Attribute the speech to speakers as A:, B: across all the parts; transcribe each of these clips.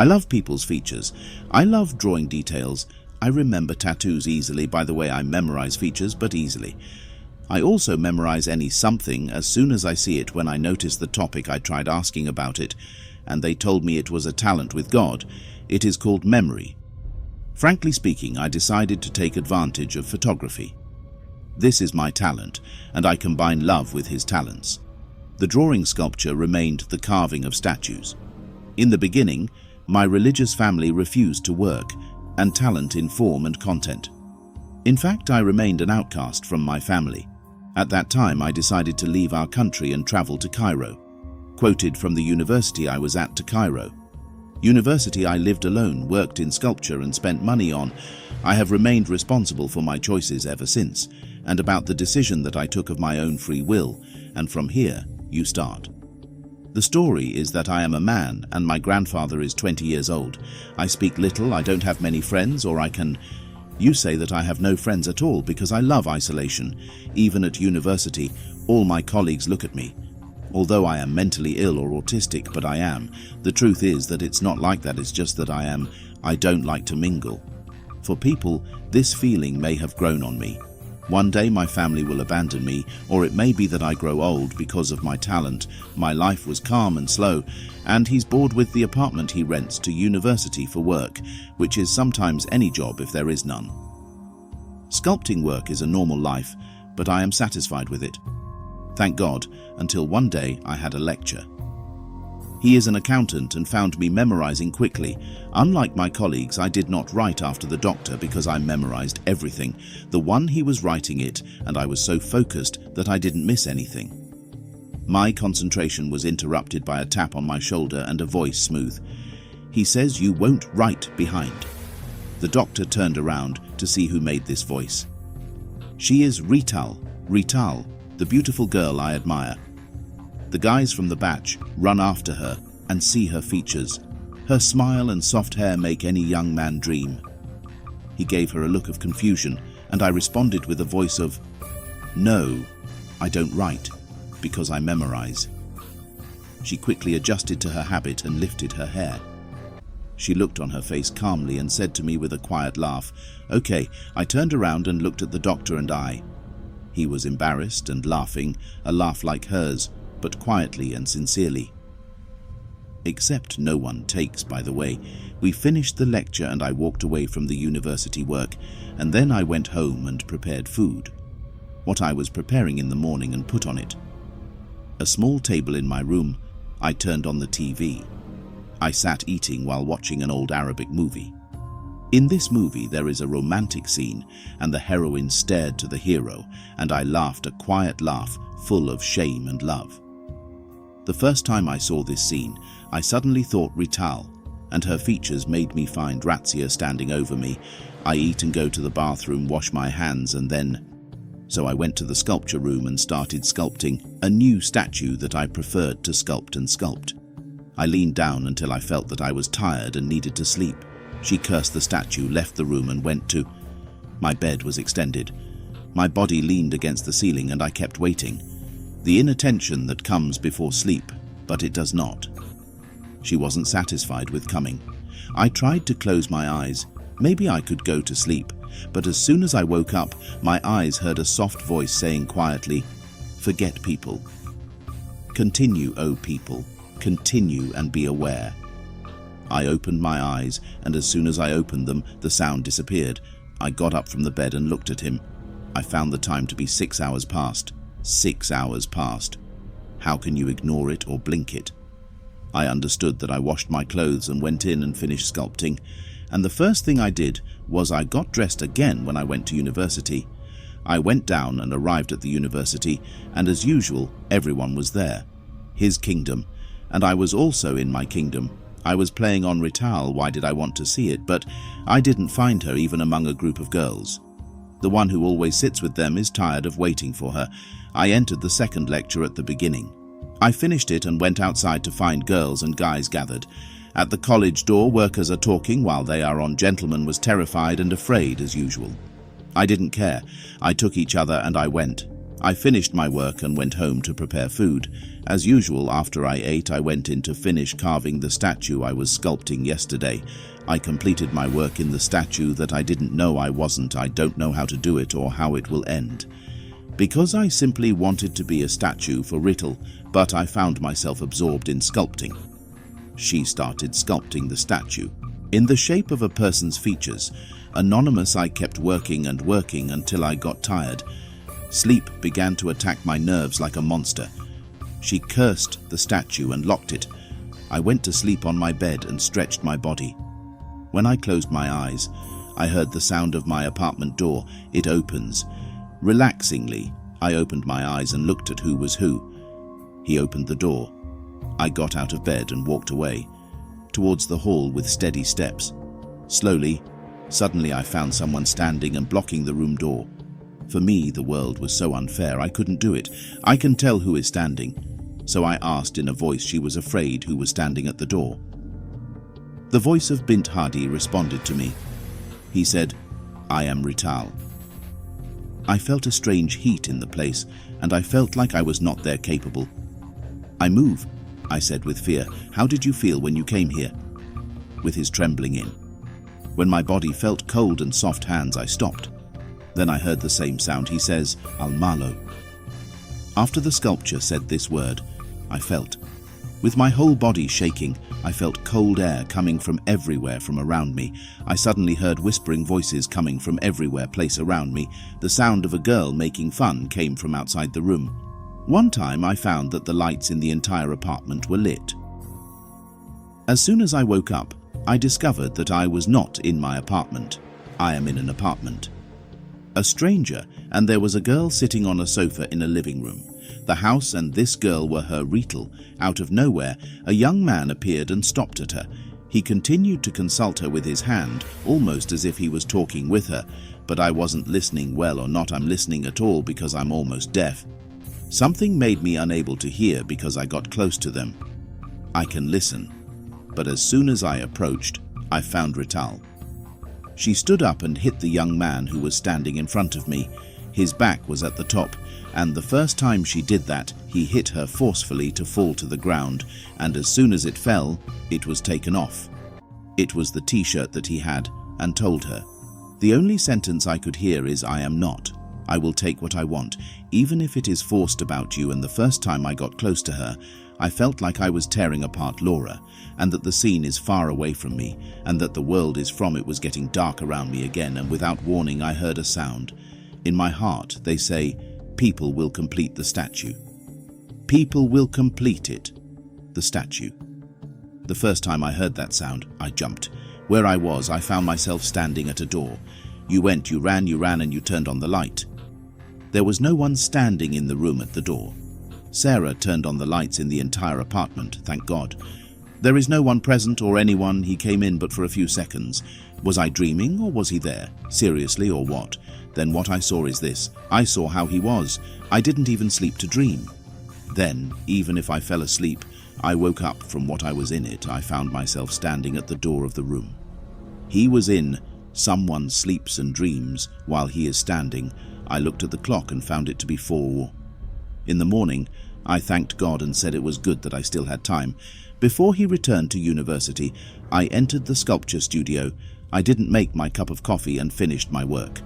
A: I love people's features. I love drawing details. I remember tattoos easily. By the way, I memorize features, but easily. I also memorize any something as soon as I see it. When I notice the topic, I tried asking about it, and they told me it was a talent with God. It is called memory. Frankly speaking, I decided to take advantage of photography. This is my talent, and I combine love with his talents. The drawing sculpture remained the carving of statues. In the beginning, my religious family refused to work, and talent in form and content. In fact, I remained an outcast from my family. At that time, I decided to leave our country and travel to Cairo. Quoted from the university I was at to Cairo. University I lived alone, worked in sculpture and spent money on. I have remained responsible for my choices ever since, and about the decision that I took of my own free will, and from here you start. The story is that I am a man and my grandfather is 20 years old. I speak little, I don't have many friends, or you say that I have no friends at all because I love isolation. Even at university, all my colleagues look at me. Although I am mentally ill or autistic, but I am. The truth is that it's not like that, it's just that I don't like to mingle. For people, this feeling may have grown on me. One day my family will abandon me, or it may be that I grow old because of my talent. My life was calm and slow, and he's bored with the apartment he rents to university for work, which is sometimes any job if there is none. Sculpting work is a normal life, but I am satisfied with it. Thank God, until one day I had a lecture. He is an accountant and found me memorizing quickly. Unlike my colleagues, I did not write after the doctor because I memorized everything. The one he was writing it, and I was so focused that I didn't miss anything. My concentration was interrupted by a tap on my shoulder and a voice smooth. He says, "You won't write behind." The doctor turned around to see who made this voice. She is Rital, the beautiful girl I admire. The guys from the batch run after her and see her features. Her smile and soft hair make any young man dream. He gave her a look of confusion, and I responded with a voice of, "No, I don't write, because I memorize." She quickly adjusted to her habit and lifted her hair. She looked on her face calmly and said to me with a quiet laugh, "Okay." I turned around and looked at the doctor and I. He was embarrassed and laughing, a laugh like hers, but quietly and sincerely. Except no one takes, by the way. We finished the lecture and I walked away from the university work, and then I went home and prepared food. What I was preparing in the morning and put on it. A small table in my room. I turned on the TV. I sat eating while watching an old Arabic movie. In this movie there is a romantic scene, and the heroine stared to the hero, and I laughed a quiet laugh full of shame and love. The first time I saw this scene, I suddenly thought Rital, and her features made me find Razzia standing over me. I eat and go to the bathroom, wash my hands, and then... So I went to the sculpture room and started sculpting a new statue that I preferred to sculpt and sculpt. I leaned down until I felt that I was tired and needed to sleep. She cursed the statue, left the room and went to... My bed was extended. My body leaned against the ceiling and I kept waiting. The inattention that comes before sleep, but it does not. She wasn't satisfied with coming. I tried to close my eyes. Maybe I could go to sleep, but as soon as I woke up, my eyes heard a soft voice saying quietly, "Forget people. Continue, O people. Continue and be aware." I opened my eyes, and as soon as I opened them, the sound disappeared. I got up from the bed and looked at him. I found the time to be 6 hours past. 6 hours past. How can you ignore it or blink it? I understood that I washed my clothes and went in and finished sculpting, and the first thing I did was I got dressed again when I went to university. I went down and arrived at the university, and as usual, everyone was there. His kingdom, and I was also in my kingdom. I was playing on Rital. Why did I want to see it? But I didn't find her even among a group of girls. The one who always sits with them is tired of waiting for her. I entered the second lecture at the beginning. I finished it and went outside to find girls and guys gathered. At the college door, workers are talking while they are on. Gentleman was terrified and afraid as usual. I didn't care. I took each other and I went. I finished my work and went home to prepare food. As usual, after I ate, I went in to finish carving the statue I was sculpting yesterday. I completed my work in the statue that I didn't know I wasn't. I don't know how to do it or how it will end. Because I simply wanted to be a statue for Rital, but I found myself absorbed in sculpting. She started sculpting the statue. In the shape of a person's features. Anonymous, I kept working and working until I got tired. Sleep began to attack my nerves like a monster. She cursed the statue and locked it. I went to sleep on my bed and stretched my body. When I closed my eyes, I heard the sound of my apartment door. It opens. Relaxingly, I opened my eyes and looked at who was who. He opened the door. I got out of bed and walked away, towards the hall with steady steps. Slowly, suddenly I found someone standing and blocking the room door. For me, the world was so unfair, I couldn't do it. I can tell who is standing. So I asked in a voice she was afraid who was standing at the door. The voice of Bint Hardy responded to me. He said, "I am Rital." I felt a strange heat in the place, and I felt like I was not there capable. "I move," I said with fear. "How did you feel when you came here?" With his trembling in. When my body felt cold and soft hands, I stopped. Then I heard the same sound. He says, "Al-Malo." After the sculpture said this word, I felt. With my whole body shaking, I felt cold air coming from everywhere from around me. I suddenly heard whispering voices coming from everywhere place around me. The sound of a girl making fun came from outside the room. One time I found that the lights in the entire apartment were lit. As soon as I woke up, I discovered that I was not in my apartment. I am in an apartment. A stranger, and there was a girl sitting on a sofa in a living room. The house and this girl were her Rital. Out of nowhere, a young man appeared and stopped at her. He continued to consult her with his hand, almost as if he was talking with her, but I wasn't listening well, or not I'm listening at all because I'm almost deaf. Something made me unable to hear because I got close to them. I can listen, but as soon as I approached, I found Rital. She stood up and hit the young man who was standing in front of me. His back was at the top, and the first time she did that, he hit her forcefully to fall to the ground, and as soon as it fell, it was taken off. It was the t-shirt that he had, and told her. The only sentence I could hear is, "I am not. I will take what I want, even if it is forced about you," and the first time I got close to her, I felt like I was tearing apart Laura, and that the scene is far away from me, and that the world is from it was getting dark around me again, and without warning I heard a sound. In my heart they say, "People will complete the statue. People will complete it." The statue. The first time I heard that sound, I jumped. Where I was, I found myself standing at a door. You went, you ran, and you turned on the light. There was no one standing in the room at the door. Sarah turned on the lights in the entire apartment, thank God. There is no one present or anyone. He came in but for a few seconds. Was I dreaming or was he there? Seriously, or what? Then what I saw is this. I saw how he was. I didn't even sleep to dream. Then, even if I fell asleep, I woke up from what I was in it. I found myself standing at the door of the room. He was in. Someone sleeps and dreams while he is standing. I looked at the clock and found it to be 4. In the morning, I thanked God and said it was good that I still had time. Before he returned to university, I entered the sculpture studio. I didn't make my cup of coffee and finished my work.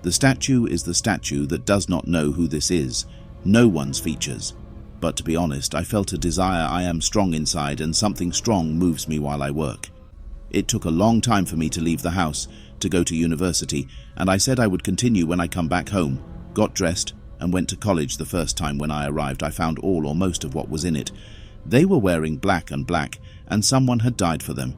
A: The statue is the statue that does not know who this is, no one's features. But to be honest, I felt a desire. I am strong inside, and something strong moves me while I work. It took a long time for me to leave the house, to go to university, and I said I would continue when I come back home, got dressed, and went to college. The first time when I arrived, I found all or most of what was in it. They were wearing black, and someone had died for them.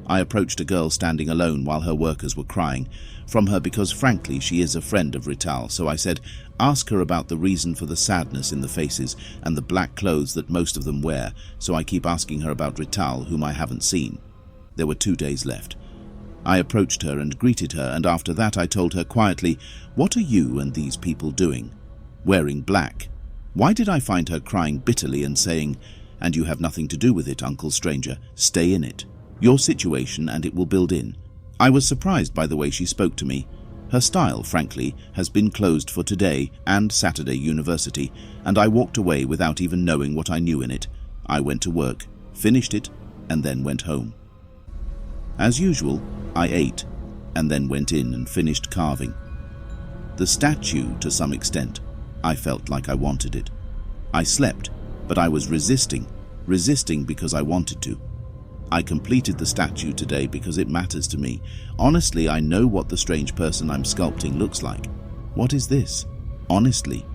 A: I approached a girl standing alone while her workers were crying from her because frankly she is a friend of Rital, so I said, "Ask her about the reason for the sadness in the faces and the black clothes that most of them wear," so I keep asking her about Rital, whom I haven't seen. There were 2 days left. I approached her and greeted her, and after that I told her quietly, "What are you and these people doing? Wearing black." Why did I find her crying bitterly and saying, "And you have nothing to do with it, Uncle Stranger. Stay in it. Your situation and it will build in." I was surprised by the way she spoke to me, Her style, frankly, has been closed for today and Saturday University, and I walked away without even knowing what I knew in it. I went to work, finished it, and then went home. As usual, I ate, and then went in and finished carving. The statue, to some extent, I felt like I wanted it. I slept, but I was resisting because I wanted to. I completed the statue today because it matters to me. Honestly, I know what the strange person I'm sculpting looks like. What is this? Honestly,